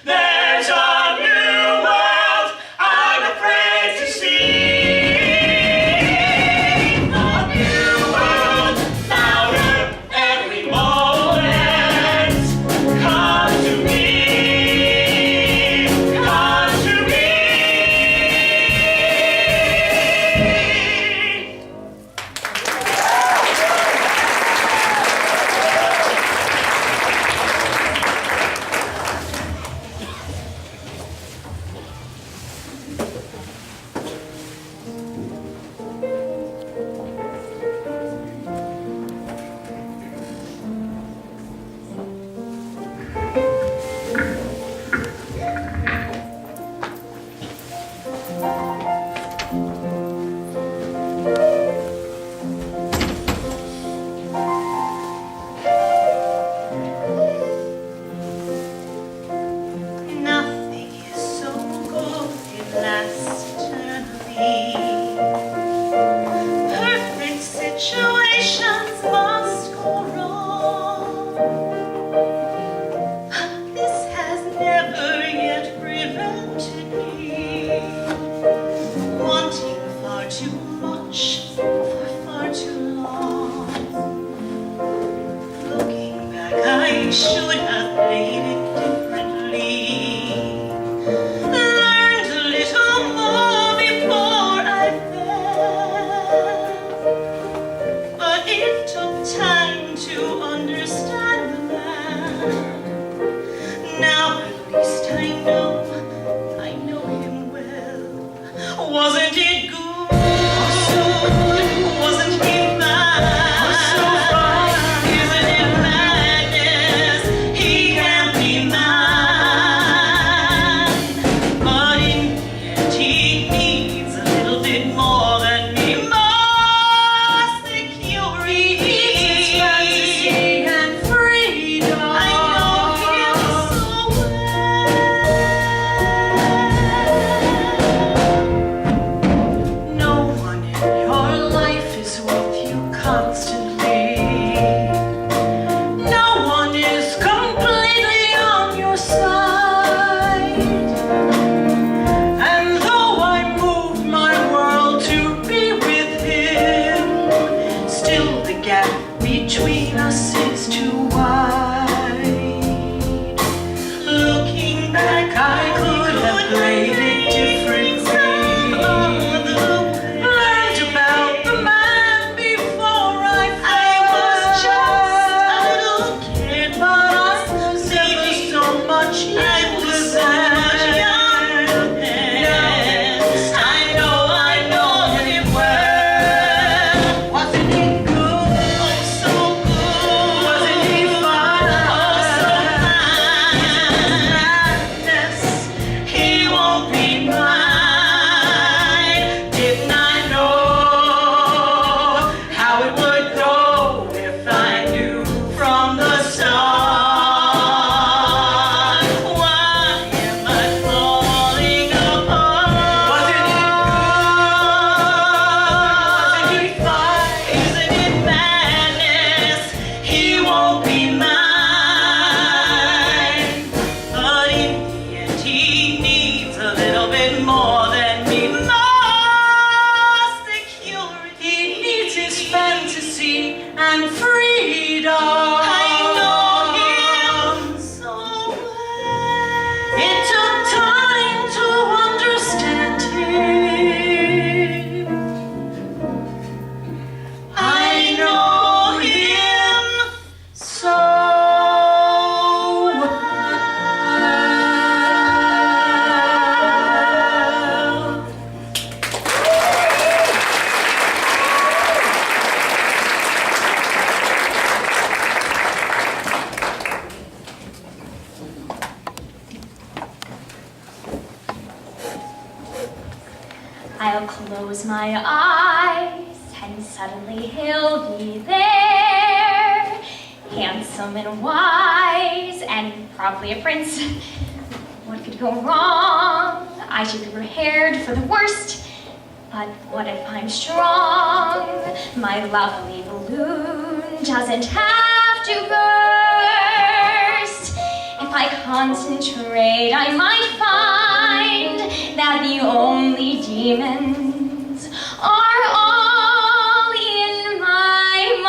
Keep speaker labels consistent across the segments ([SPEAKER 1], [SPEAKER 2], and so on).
[SPEAKER 1] There's a new world, I'm afraid. externally. Perfect situations must go wrong, but this has never yet prevented me wanting far too much for far too long. Looking back, I should have played it differently, learned a little more before I fell, but it took time to understand the man. Now at least I know him well. Wasn't it good? Wasn't he fine? Isn't it madness? He can't be mine. But in the end, he needs a little bit more than me. More security. It's his fantasy and freedom. I know him so well. No one in your life is with you constantly. No one is completely on your side. And though I moved my world to be with him, still the gap between us is too wide. Looking back, I could have played it differently. Learned about the man before I was just a little kid, but I was never so much younger then. I know him well. Wasn't he good? Oh, so good. Wasn't he fine? Oh, so fine. Madness, he won't be mine. Didn't I know how it would go if I knew from the start? Why am I falling apart? Wasn't he fine? Isn't it madness? He won't be mine. But in the end, he needs a little bit more than me. More security. He needs his fantasy and freedom. I know him so well. It took time to understand him. I know him so well. I'll close my eyes and suddenly he'll be there, handsome and wise and probably a prince. What could go wrong? I should be prepared for the worst. But what if I'm strong? My lovely balloon doesn't have to burst. If I concentrate, I might find that the only demons are all in my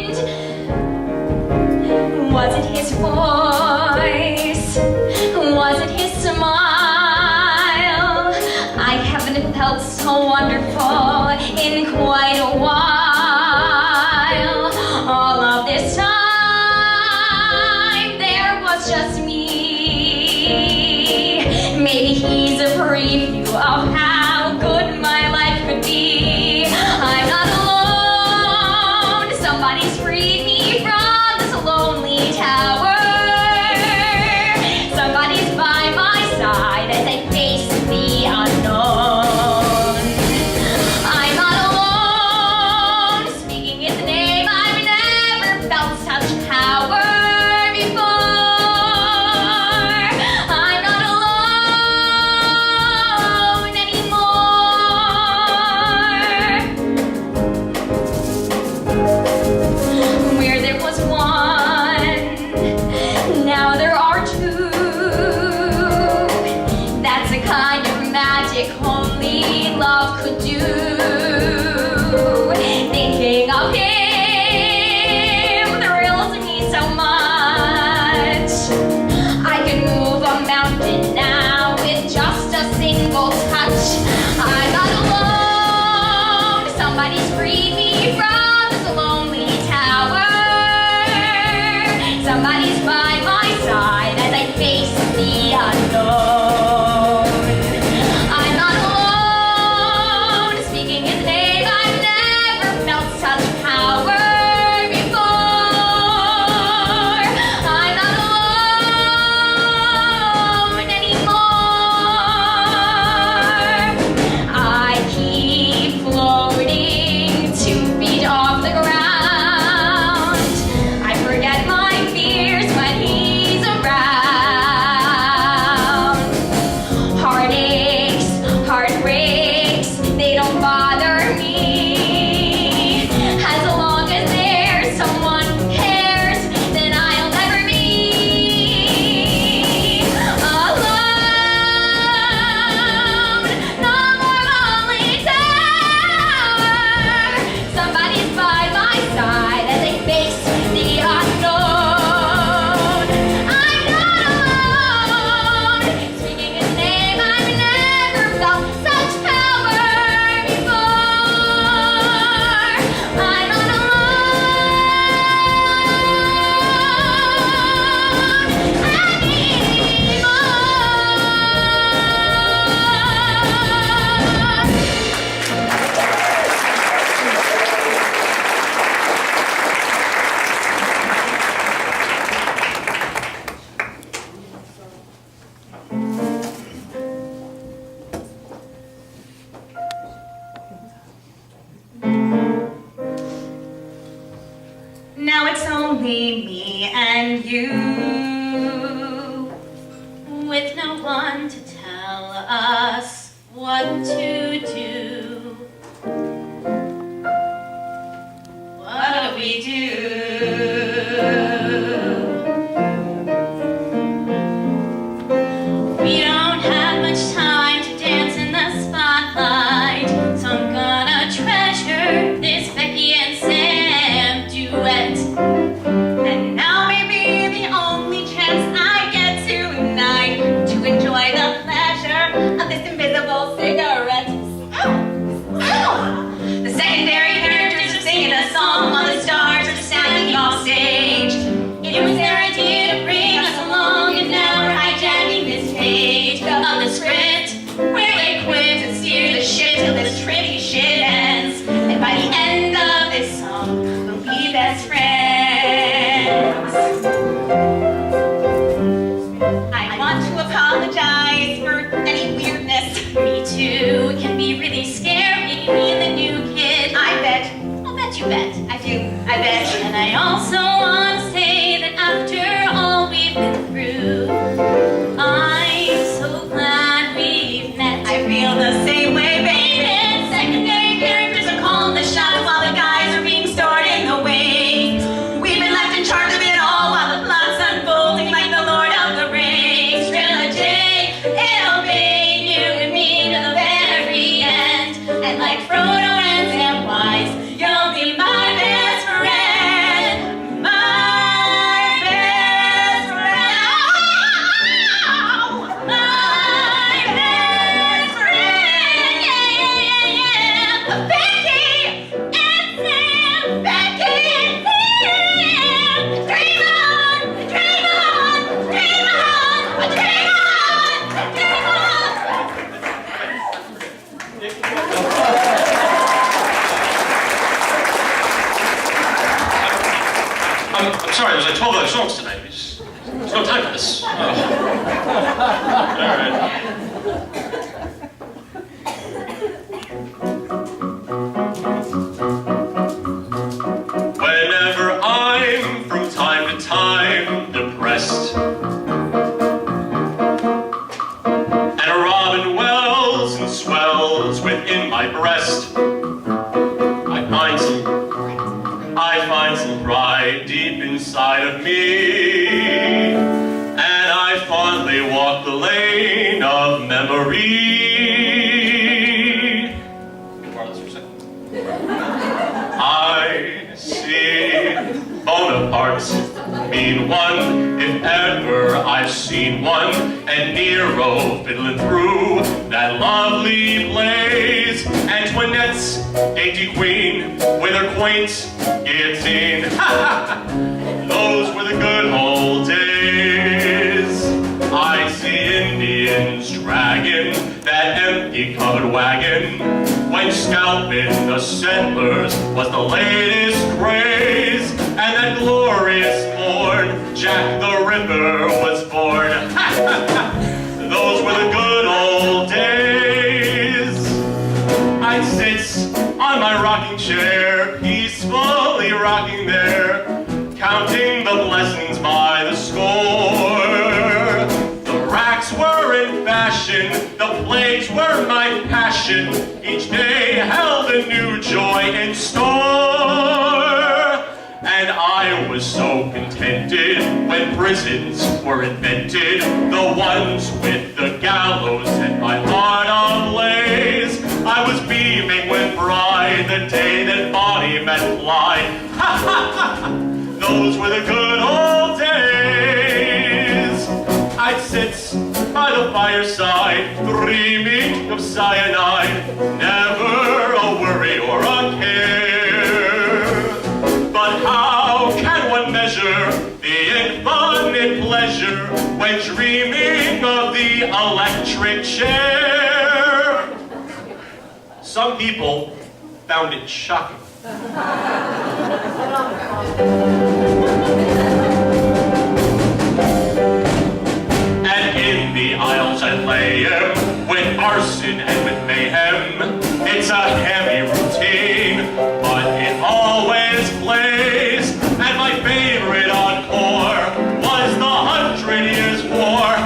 [SPEAKER 1] mind. Was it his voice? Was it his smile? I haven't felt so wonderful in quite a while. All of this time, there was just me. Maybe he's a preview of how good my life could be. I'm not alone. Somebody's freed me from this lonely tower. Somebody's by my side as I face the unknown. I'm not alone. Speaking his name, I've never felt such power before. magic only love could do. Thinking of him thrills me so much. I could move a mountain now with just a single touch. I'm not alone. Somebody's freed me from this lonely tower. Somebody's by my side as I face the unknown. I'm not alone. Speaking his name, I've never felt such power before. I'm not alone anymore. I keep floating 2 feet off the ground. I forget my fears when he's around. Heartaches, heartbreaks, they don't bother me. As long as there's someone who cares, then I'll never be alone. No more lonely tower. Somebody's by my side as I face the unknown. I'm not alone. Speaking his name, I've never felt such power before. I'm not Now it's only me and you, with no one to tell us what to do. What do we do? We don't have much time to dance in the spotlight, so I'm gonna treasure this Becky and Sam duet. And now may be the only chance I get tonight to enjoy the pleasure of this invisible cigarette. The secondary characters are singing a song while the stars are standing off stage. It was their idea to bring us along, and now we're hijacking this page of the script. We're equipped to steer the ship till this tricky shit ends, and by the end of this song, we'll be best friends. I want to apologize for any weirdness. Me too, it can be really scary being the new kid. I bet. I'll bet you bet. I do. I bet. And I also want to say that after all we've been through, I'm so glad we've met. I feel the same way, baby. Secondary characters are calling the shots while the guys are being stored in the wings. We've been left in charge of it all while the plot's unfolding like the Lord of the Rings trilogy. It'll be you and me to the very end, and like Frodo and Samwise, you'll be my best friend, my best friend, my best friend, yeah. Becky and Sam, Becky and Sam, dream on, dream on, dream on, dream on, dream on.
[SPEAKER 2] I'm sorry, there's like 12 other songs tonight. There's no time for this. Oh. All right. Whenever I'm from time to time depressed, and a robin wells and swells within my breast, I find some pride deep inside of me, and I fondly walk the lane of memory. seen one, if ever I've seen one, and Nero fiddling through that lovely blaze. Antoinette's dainty queen with her quaint guillotine. Those were the good old days. I see Indians dragging that empty covered wagon when scalping the settlers was the latest craze. And that glorious morn, Jack the Ripper was born. Those were the good old days. I'd sit on my rocking chair, peacefully rocking there, counting the blessings by the score. The racks were in fashion, the plagues were my passion. Each day held a new joy in store. And I was so contented when prisons were invented, the ones with the gallows set my heart ablaze. I was beaming with pride the day that Bonnie met Clyde. Those were the good old days. I'd sit by the fireside, dreaming of cyanide, never a worry or a care. But how can one measure the infinite pleasure when dreaming of the electric chair? Some people found it shocking. And in the aisles I lay him with arson and with mayhem. It's a heavy routine, but it always plays. And my favorite encore was the 100 Years' War.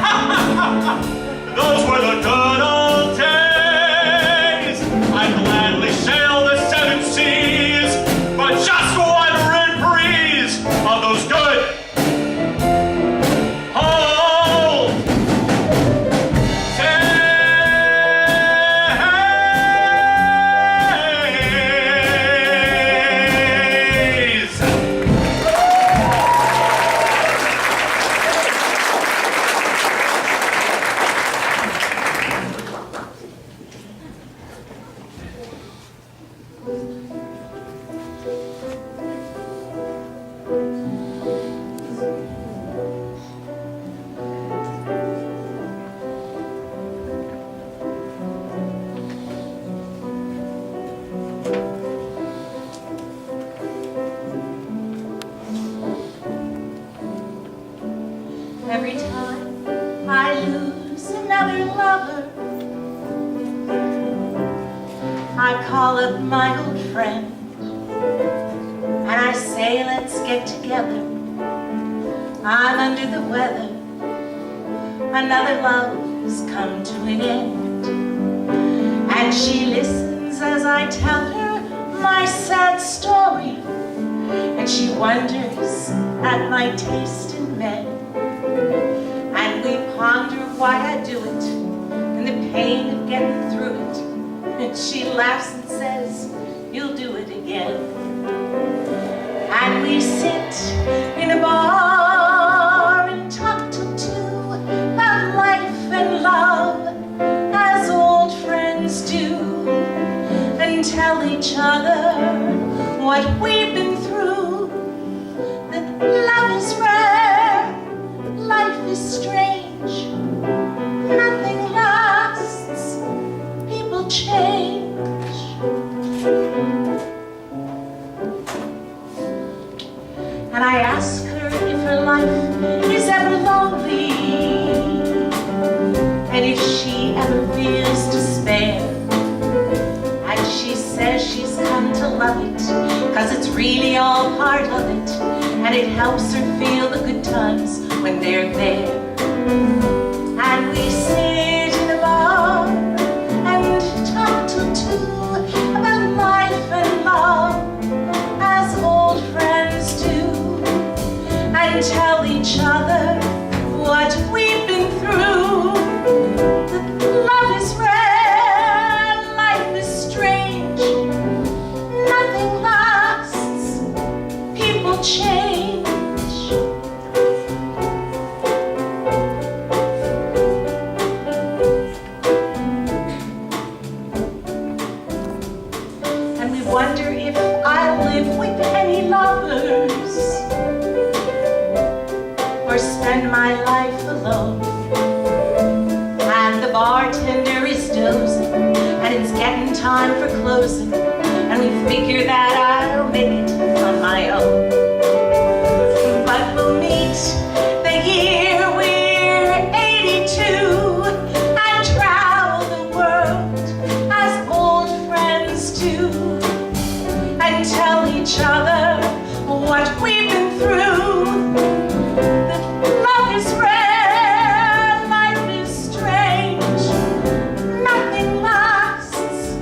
[SPEAKER 2] Those were the good old days. I'd gladly sail the 7 seas for just one reprise of those good old days.
[SPEAKER 3] Every time I lose another lover, I call up my old friend and I say, let's get together. I'm under the weather, another love has come to an end. And she listens as I tell her my sad story, and she wonders at my taste in men. And we ponder why I do it, and the pain of getting through it. And she laughs and says, you'll do it again. And we sit in a bar and talk till 2 about life and love, as old friends do, and tell each other what we've been through. That love is rare, life is strange, nothing lasts, people change. And I ask her if her life is ever lonely, and if she ever feels despair. And she says she's come to love it, 'cause it's really all part of it, and it helps her feel the good times when they're there. And we sit in a bar and talk till 2 about life and love, as old friends do, and tell each other what we've been through. That love is rare, life is strange, nothing lasts, people change. and it's getting time for closing, and we figure that I'll make it on my own. But we'll meet the year we're 82 and travel the world as old friends do, and tell each other what we've been through. That love is rare, life is strange, nothing lasts,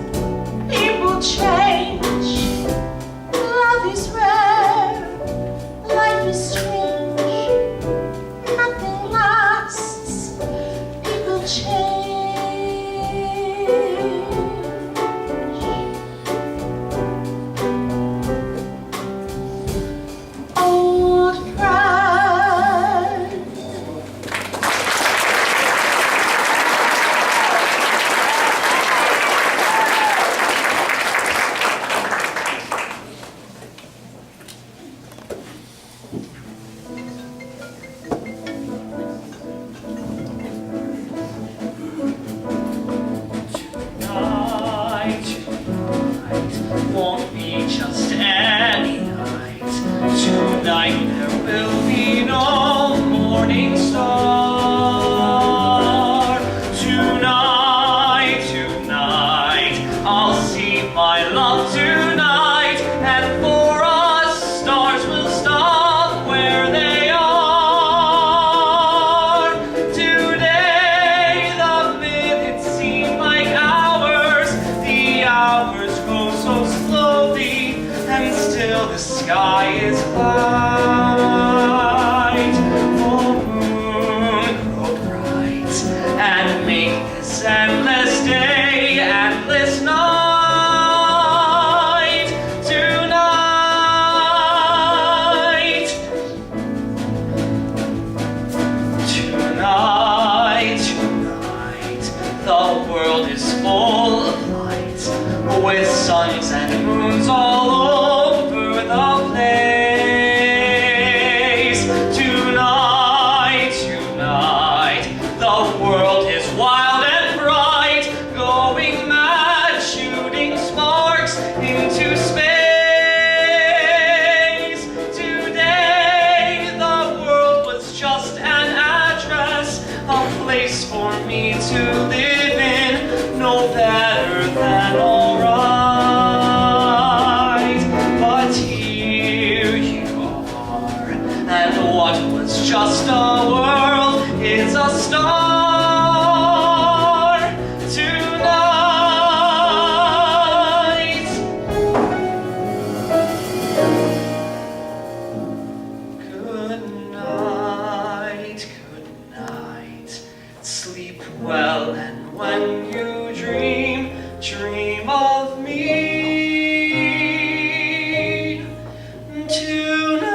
[SPEAKER 3] people change. Love is rare, life is strange, nothing lasts, people change. Old friend.
[SPEAKER 4] Tonight won't be just any night. Tonight there will be no morning star. Tonight I'll see my love tonight, and for us stars will stop where they are. Today the minutes seem like hours, the hours go so slowly, and still the sky is light. Oh, moon, grow bright and make this endless day endless night. Tonight, the world is full of light, with suns and moons all over the place. Tonight, the world is wild and bright, going mad, shooting sparks into space. Today, the world was just an address, a place for me to live in, no better than alright. But here you are, and what was just a world is a star. Tonight, good night, good night. Sleep well, and when you dream of me. Tonight.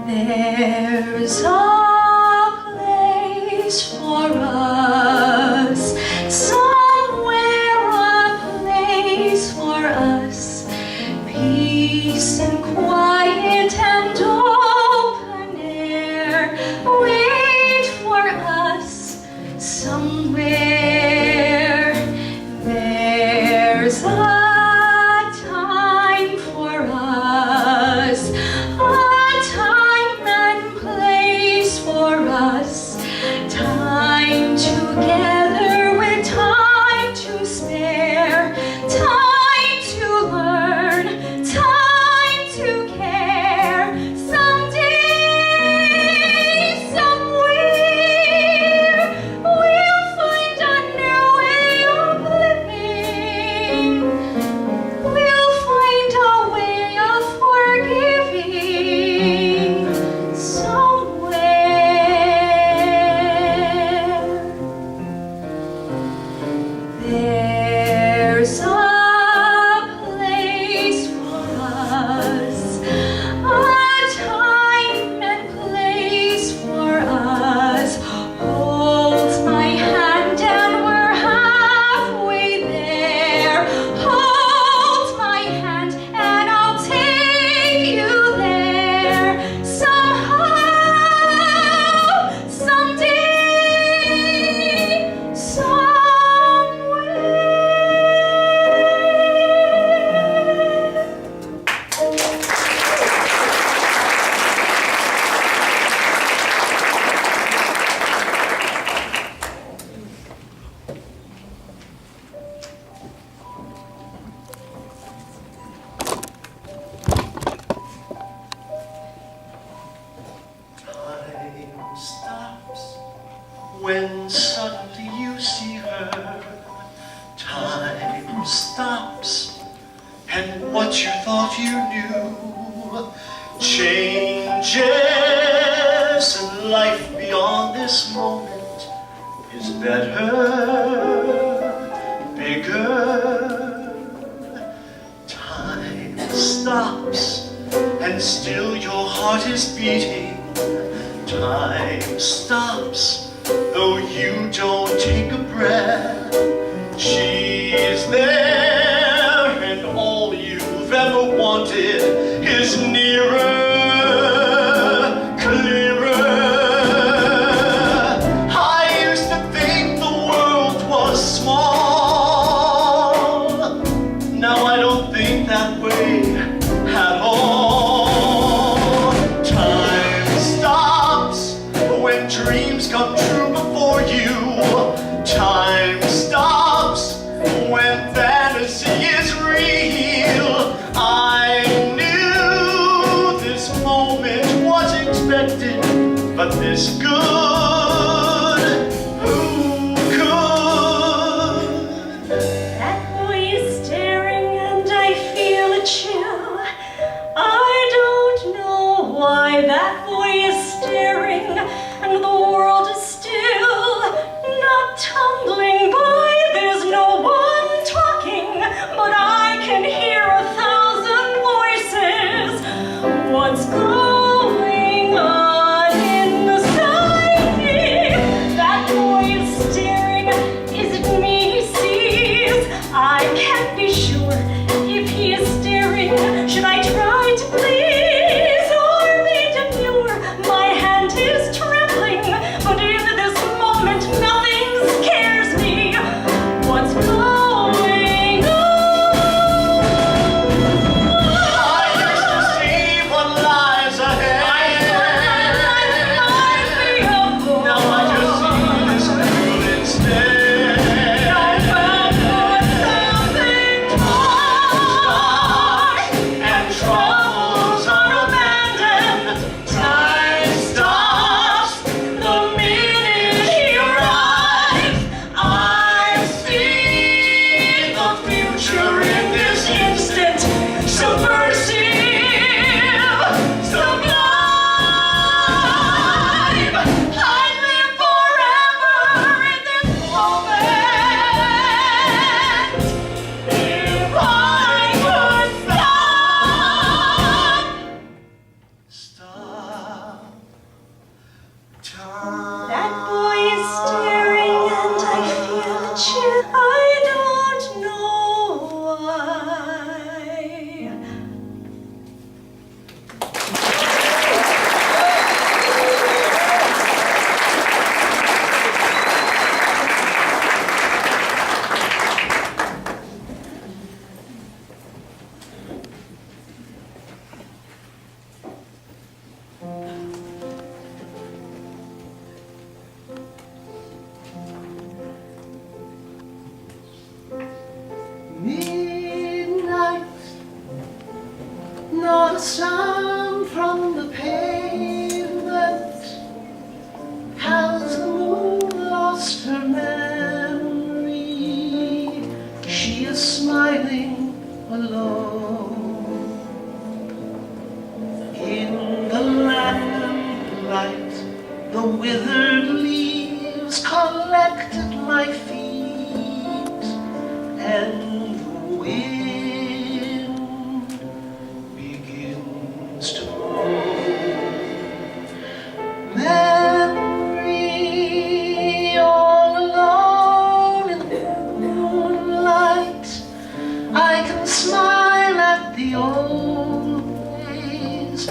[SPEAKER 1] There's a place for us, somewhere a place for us, peace and quiet and open air wait for us somewhere. There's a time for us, a time and place
[SPEAKER 5] when suddenly you see her. Time stops, and what you thought you knew changes, and life beyond this moment is better, bigger. Time stops, and still your heart is beating. Time stops, though you don't take a breath. She's there, and all you've ever wanted is nearer, clearer. I used to think the world was small. Now I don't think that way at all. Time stops when dreams come true before you. Time stops when fantasy is real. I knew this moment was expected, but this good, who could?
[SPEAKER 3] That boy is staring and I feel a chill. I don't know why that boy is staring and the world is still not tumbling by. There's no one talking, but I can hear 1,000 voices. What's going on inside me? That boy is staring. Is it me he sees? I can't be sure if he is staring. Should I try to please or be demure? My hand is trembling, but in this moment nothing scares me. What's going on?
[SPEAKER 5] I used to see what lies ahead. Now I just see this girl instead.
[SPEAKER 3] I found out something more.
[SPEAKER 5] And troubles are abandoned. Time stops the minute he arrives. I see the future in this instant. Subversive, sublime. I'd live forever in this moment if I could stop time.
[SPEAKER 3] That boy is staring and I feel a chill. I don't know why.
[SPEAKER 5] Midnight, not a sound from the pavement. Has the moon lost her memory? She is smiling alone. In the lamplight, the withered leaves collect at my feet, and the wind begins to blow. Memory, all alone in the moonlight, I can smile at the old days.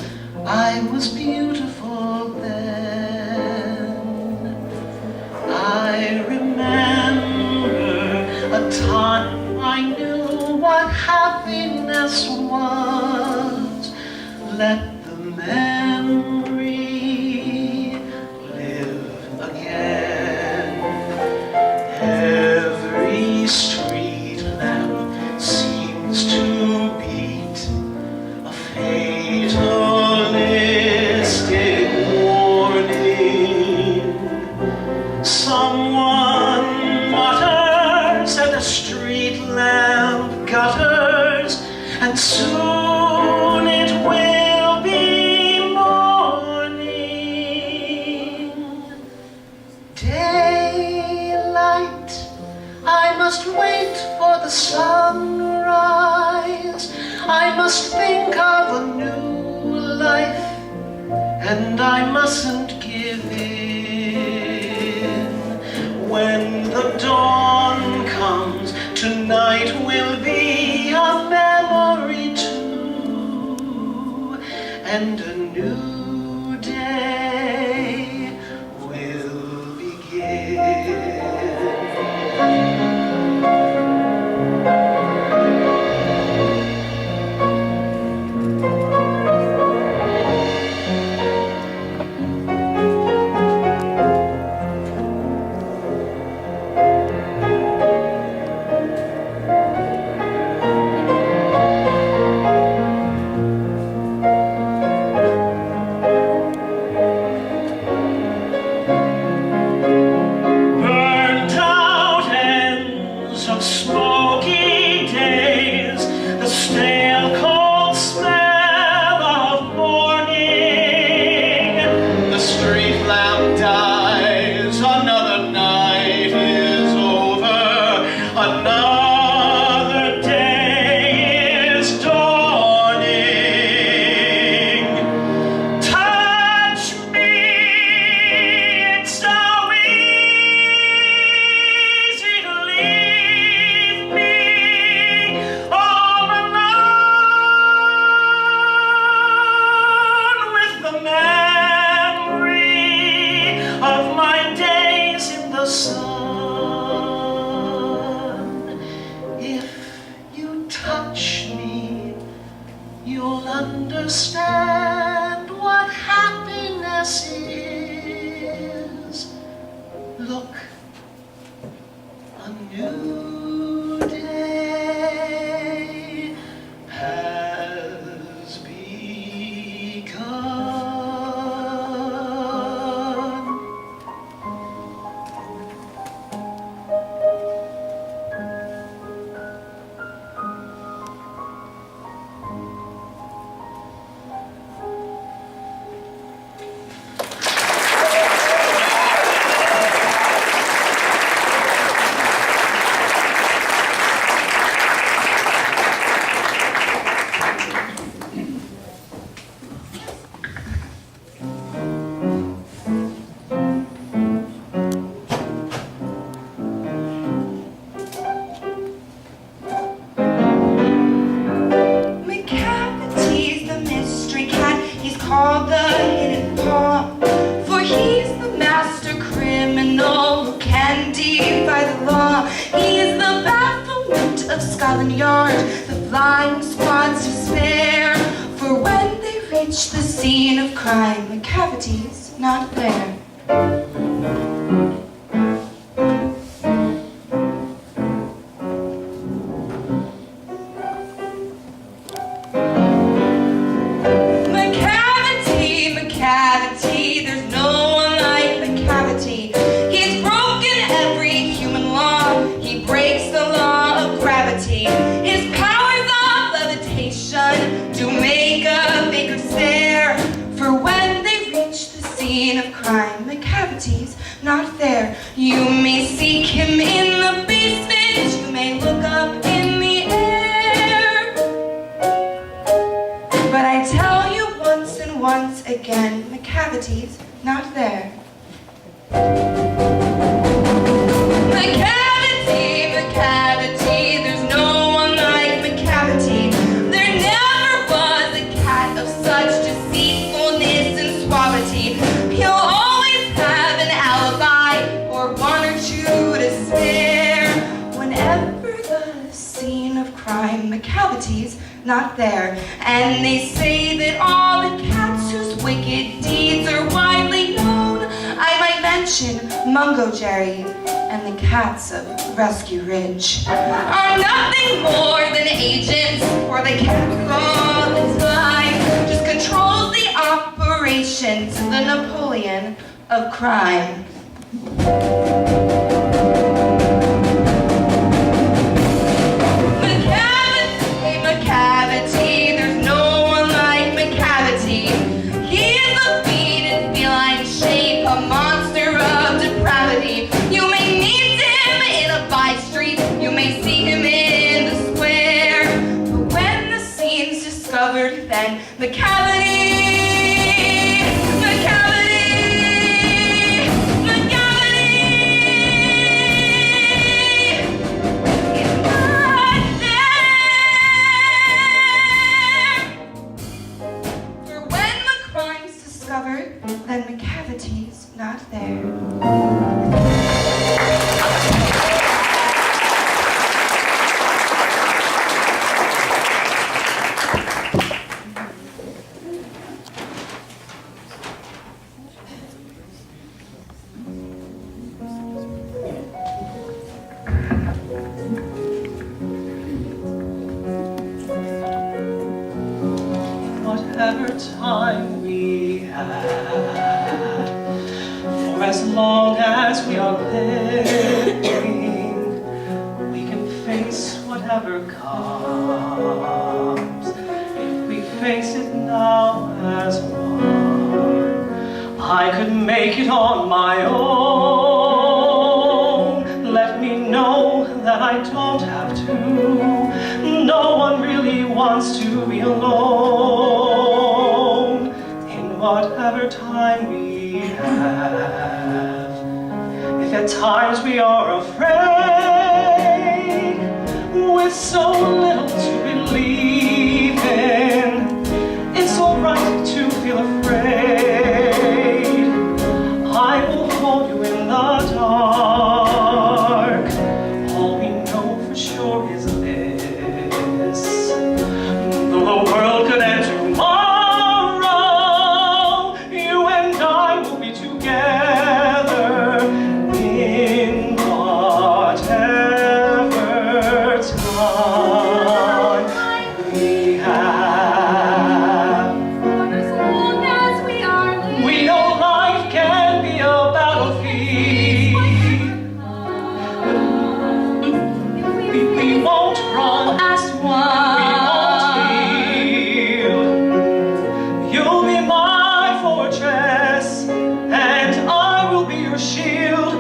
[SPEAKER 5] I was beautiful then. I remember a time I knew what happiness was. Let the memory live again. Every street lamp seems to beat a fatalistic warning. life, and I mustn't give in. When the dawn comes, tonight will be a memory too, and a new day will begin. Understand what happiness is. Look, a new day has begun.
[SPEAKER 6] Called the hidden paw, for he's the master criminal who can defy the law. He is the bafflement of Scotland Yard, the flying squad's despair. For when they reach the scene of crime, the cavity's not there. There's no one like the cavity. He's broken every human law. He breaks the law of gravity. His powers of levitation do make a baker stare. For when they reach the scene of crime, the cavity's not there. You may seek him in the basement. You may look up in the air. But I tell you once and once again, the cavity's not there. The cavity, there's no one like the cavity. There never was a cat of such deceitfulness and suavity. He'll always have an alibi or one or two to spare. Whenever the scene of crime, the cavity's not there. And they say that all the cats whose wicked deeds are widely known, I might mention Mungo Jerry and the cats of Rescue Ridge, are nothing more than agents for the cat all the time. Just controls the operations of the Napoleon of crime. Cavity, there's no one like McCavity. He is a fiend in feline shape, a monster of depravity. You may meet him in a by-street, you may see him in the square. But when the scene's discovered, then McCavity then the cavity's not there.
[SPEAKER 4] Whatever time we have, for as long as we are living, we can face whatever comes. If we face it now as one, I could make it on my own. Let me know that I don't have to. No one really wants to be alone in whatever time we have. If at times we are afraid, with so little to believe in, it's alright to feel afraid. I will hold you in the dark. All we know for sure is this: though the world could end tomorrow, you and I will be together in whatever time we have.
[SPEAKER 1] For as long as we are living,
[SPEAKER 4] We know life can be a battlefield. We won't run as one. We won't yield. You'll be my fortress, and I will be your shield.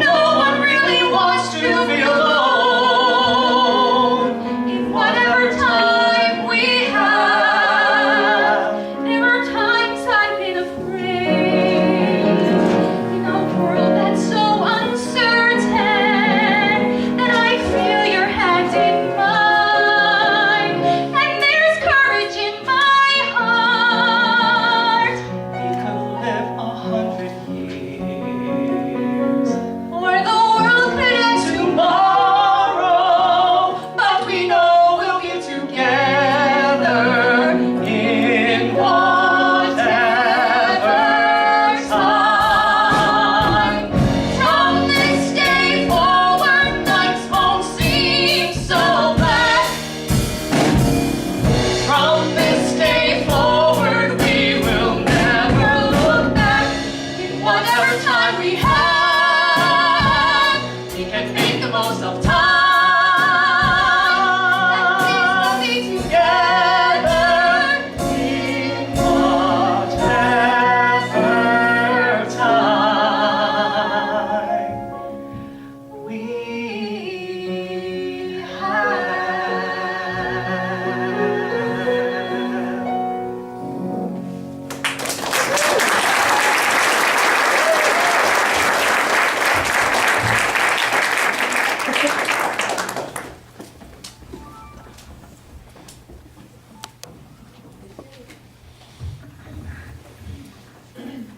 [SPEAKER 4] No one really wants to be alone
[SPEAKER 1] in whatever time we have. There are times I've been afraid in a world that's so uncertain that I feel your hand in mine, and there's courage in my heart.
[SPEAKER 4] We could live 100 years.
[SPEAKER 1] Or the world could end
[SPEAKER 4] Tomorrow, but we know we'll be together in whatever time.
[SPEAKER 1] From this day forward, nights won't seem so bad.
[SPEAKER 4] From this day forward, we will never look back.
[SPEAKER 1] In whatever time we have,
[SPEAKER 4] We can make the most of time.
[SPEAKER 1] and we will be together.
[SPEAKER 4] In whatever time we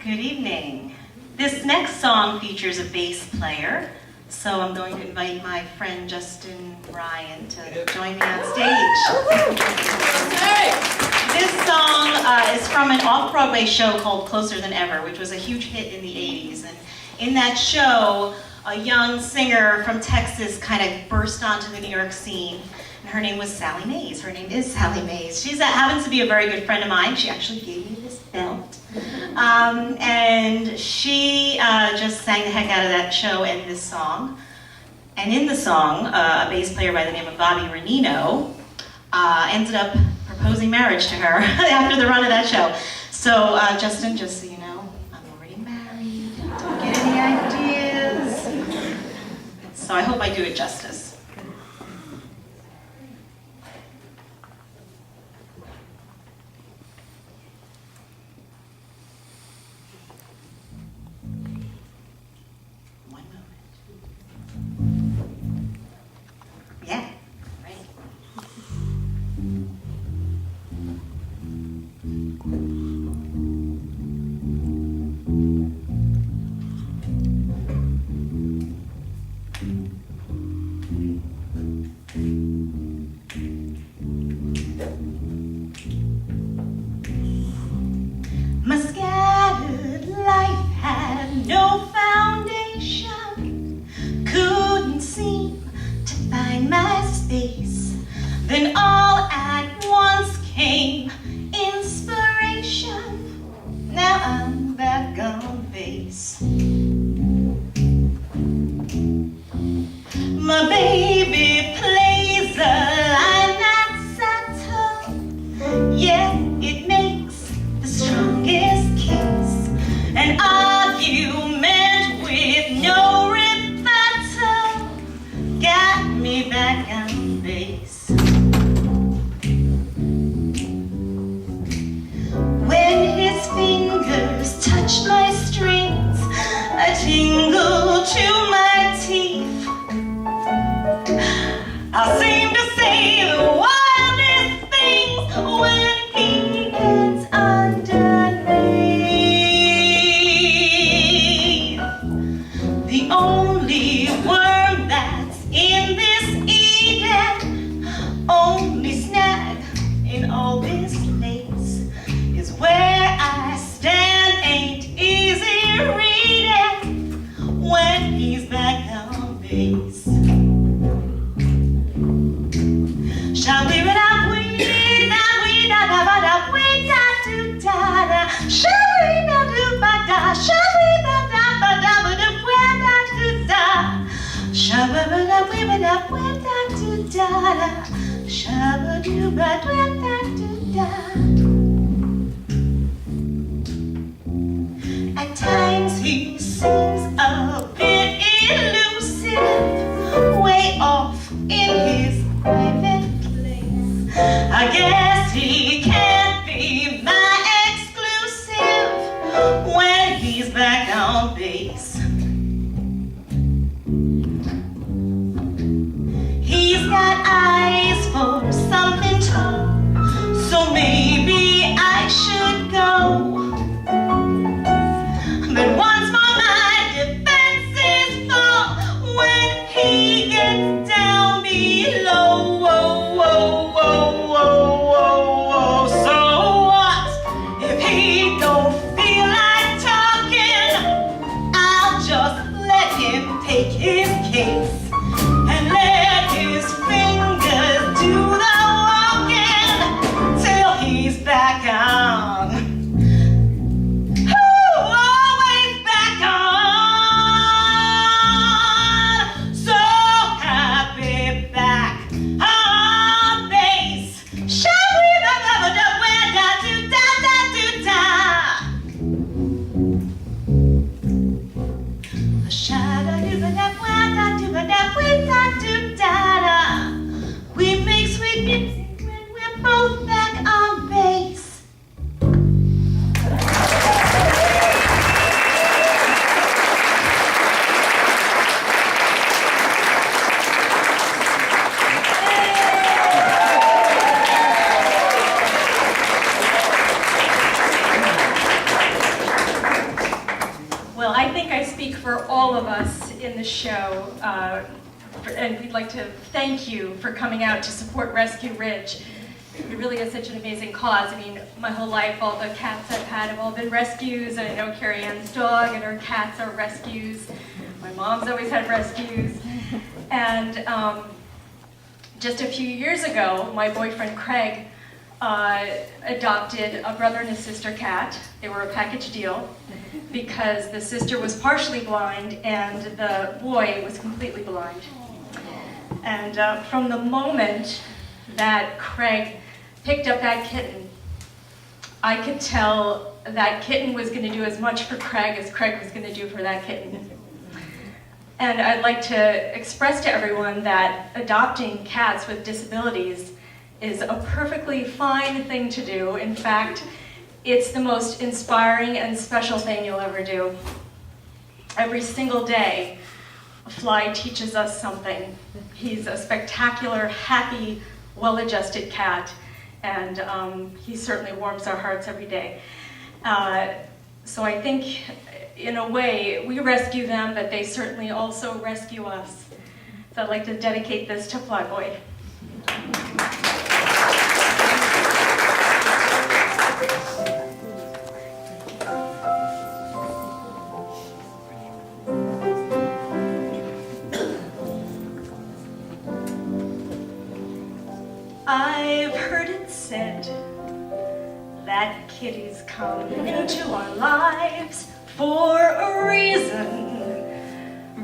[SPEAKER 3] Good evening. This next song features a bass player, so I'm going to invite my friend Justin Ryan to join me on stage. This song is from an off-Broadway show called Closer Than Ever, which was a huge hit in the 80s. And in that show, a young singer from Texas kind of burst onto the New York scene. And her name was Sally Mays. Her name is Sally Mays. She happens to be a very good friend of mine. She actually gave me this belt. And she just sang the heck out of that show and this song. And in the song, a bass player by the name of Bobby Renino ended up proposing marriage to her after the run of that show. So Justin, just so you know, I'm already married. Don't get any ideas. So I hope I do it justice. One moment. Yeah, right. Shabba-ba-da-ba-da, shabba-ba-da-ba-da-ba-da-ba-da-ba-da. Shabba-ba-da-ba-da-ba-da-ba-da-da. Shabba-do-ba-da-ba-da-da. At times he seems a bit elusive, way off in his private place. I guess he can't be my exclusive when he's back on base. He's got eyes for something too, so maybe I should go. But once more my defense is full when he gets down below. Whoa, whoa, whoa, whoa, whoa, whoa. So what if he don't feel like talking? I'll just let him take his case and let his fingers do the walking till he's back on. Always back on. So happy back on base. Shabba-da-da-da-da-da-da-da-da-da. Shabba-da-da-da-da-da-da-da-da-da. We make sweet music when we're both back on base.
[SPEAKER 7] Well, I think I speak for all of us in the show, and we'd like to thank you for coming out to support Rescue Ridge. It really is such an amazing cause. I mean, my whole life, all the cats I've had have all been rescues, and I know Carrie Ann's dog and her cats are rescues. My mom's always had rescues. And just a few years ago, my boyfriend Craig adopted a brother and a sister cat. They were a package deal because the sister was partially blind and the boy was completely blind. And from the moment that Craig picked up that kitten, I could tell that kitten was going to do as much for Craig as Craig was going to do for that kitten. And I'd like to express to everyone that adopting cats with disabilities is a perfectly fine thing to do. In fact, it's the most inspiring and special thing you'll ever do. Every single day, Fly teaches us something. He's a spectacular, happy, well-adjusted cat, and he certainly warms our hearts every day. So I think, in a way, we rescue them, but they certainly also rescue us. So I'd like to dedicate this to Flyboy. I've heard it said that kitties come into our lives for a reason,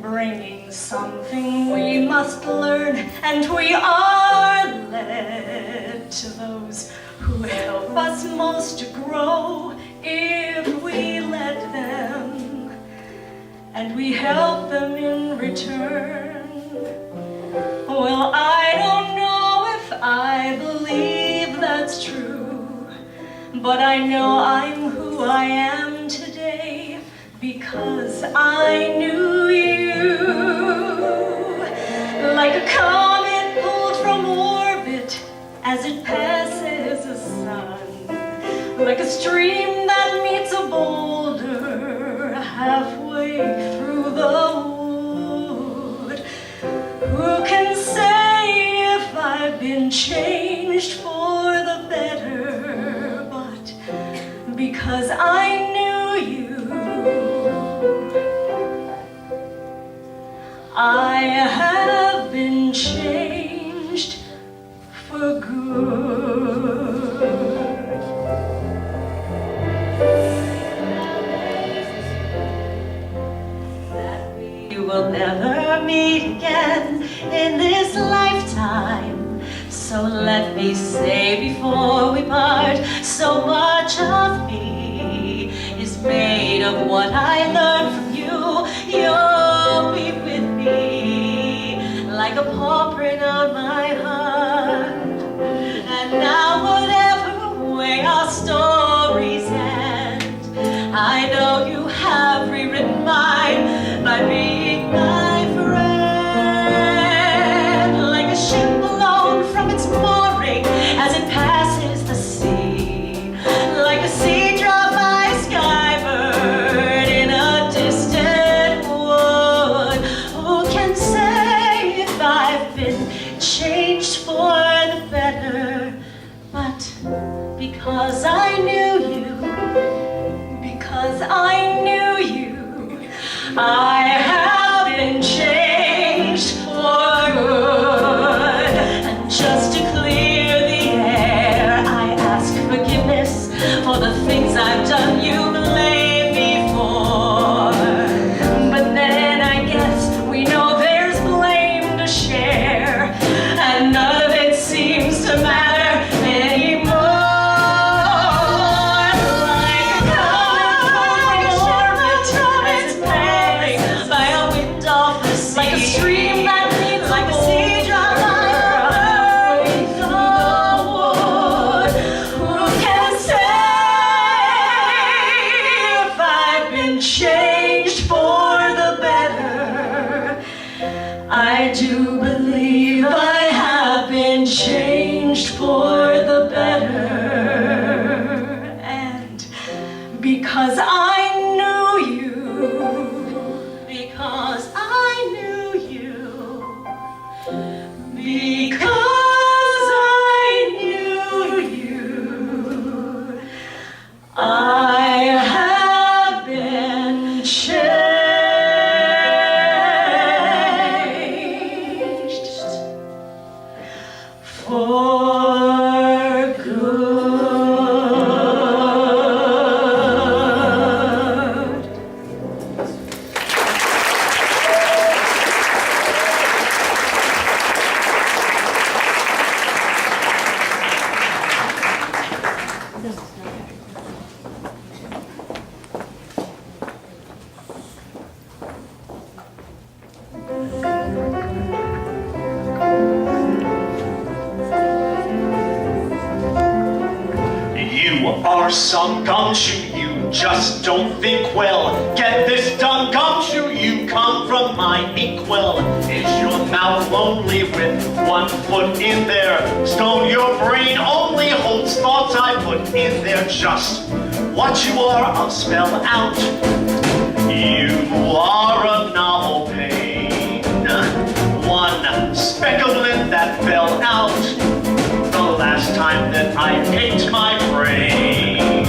[SPEAKER 7] bringing something we must learn, and we are led to those who help us most to grow if we let them, and we help them in return. Well, I don't know if I believe that's true, but I know I'm who I am today because I knew you. Like a comet pulled from orbit as it passes the sun, like a stream that meets a boulder halfway through the wood. Who can say if I've been changed for the better, but because I knew you, I have been changed for good.
[SPEAKER 3] never meet again in this lifetime. So let me say before we part, so much of me is made of what I learned from you. You'll be with me like a paw print on my heart. And now whatever way our stories end, I know you have rewritten mine by being my friend. Like a ship blown from its mooring as it passes the sea, like a sea drop by a skybird in a distant wood. Who can say if I've been changed for the better? But because I knew you, because I knew you, I have been changed for good. And just to clear the air, I ask forgiveness for the things I've done you blame me for. But then I guess we know there's blame to share, and none of it seems to matter anymore. Like a comet as it's passing by a wind off the sea, like a stream that leads like a sea drop by a wood. Who can say if I've been changed for the better? I do believe I have been changed for the better. And because I knew you, because I knew you, because I knew you, I have been changed for good.
[SPEAKER 5] You are some gumshoe, you just don't think well. Get this done, gumshoe, you come from my inkwell. Is your mouth lonely with one foot in there? Stone, your brain only holds thoughts I put in there. Just what you are, I'll spell out. You are a novel pain, one speck of lint that fell out the last time that I ached my brain.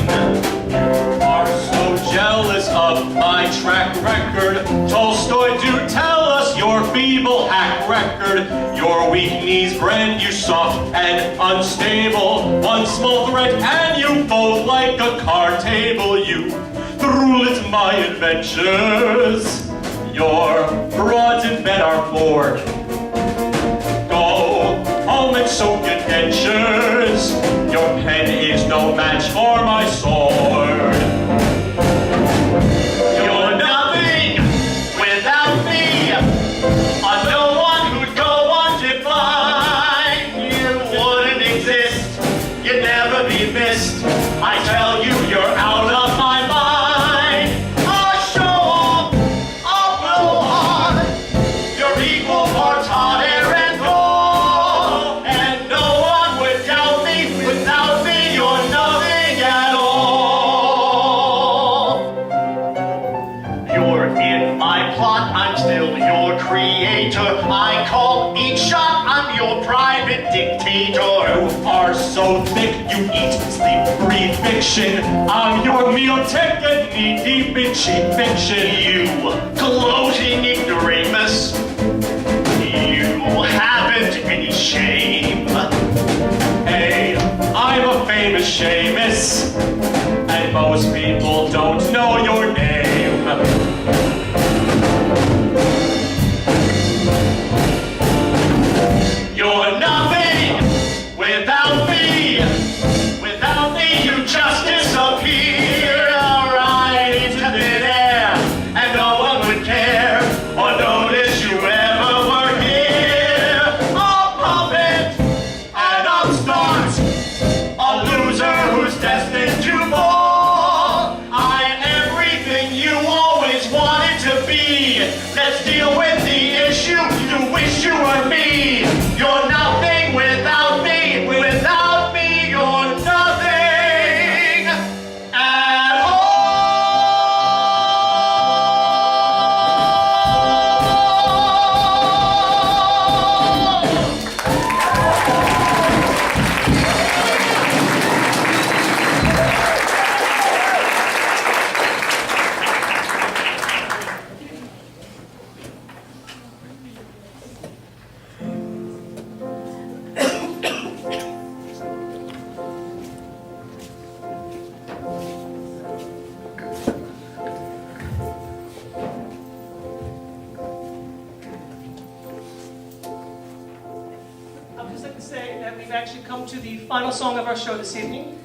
[SPEAKER 2] Are so jealous of my track record. Tolstoy, do tell us your feeble hack record. Your weak knees brand you soft and unstable. One small threat and you fold like a card table. You through my adventures. Your broads in bed are bored. Go home and soak in dentures. Your pen is no match for my sword. You're nothing without me. No one who'd go undefined. You wouldn't exist. You'd never be missed. I tell you, you're out of my mind. I'll show off. I'll blow hard. You're equal parts hot air and cold. And no one would doubt me. Without me, you're nothing at all. You're in my plot. I'm still your creator. I call each shot. I'm your private dictator. You are so thick, you eat, sleep, breathe fiction. I'm your meal ticket, knee deep in cheap fiction.
[SPEAKER 5] You gloating ignoramus. You haven't any shame.
[SPEAKER 2] Hey, I'm a famous Seamus, and most people don't know your name.
[SPEAKER 5] meant to be. Let's deal with the issue. You wish you were me. You're nothing without me. Without me, you're nothing at all.
[SPEAKER 4] I would just like to say that we've actually come to the final song of our show this evening,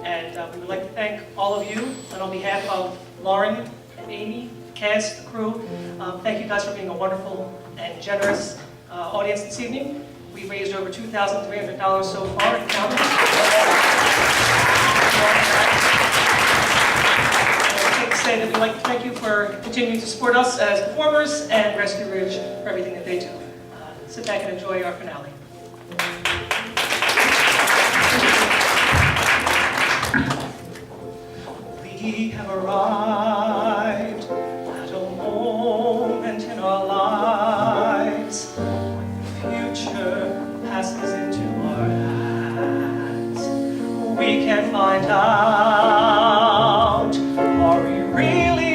[SPEAKER 4] and we would like to thank all of you, and on behalf of Lauren and Amy, the cast, the crew, thank you guys for being a wonderful and generous audience this evening. We've raised over $2,300 so far and counting. I'd like to say that we'd like to thank you for continuing to support us as performers and Rescue Ridge for everything that they do. Sit back and enjoy our finale. We have arrived at a moment in our lives when the future passes into our hands. We can find out, are we really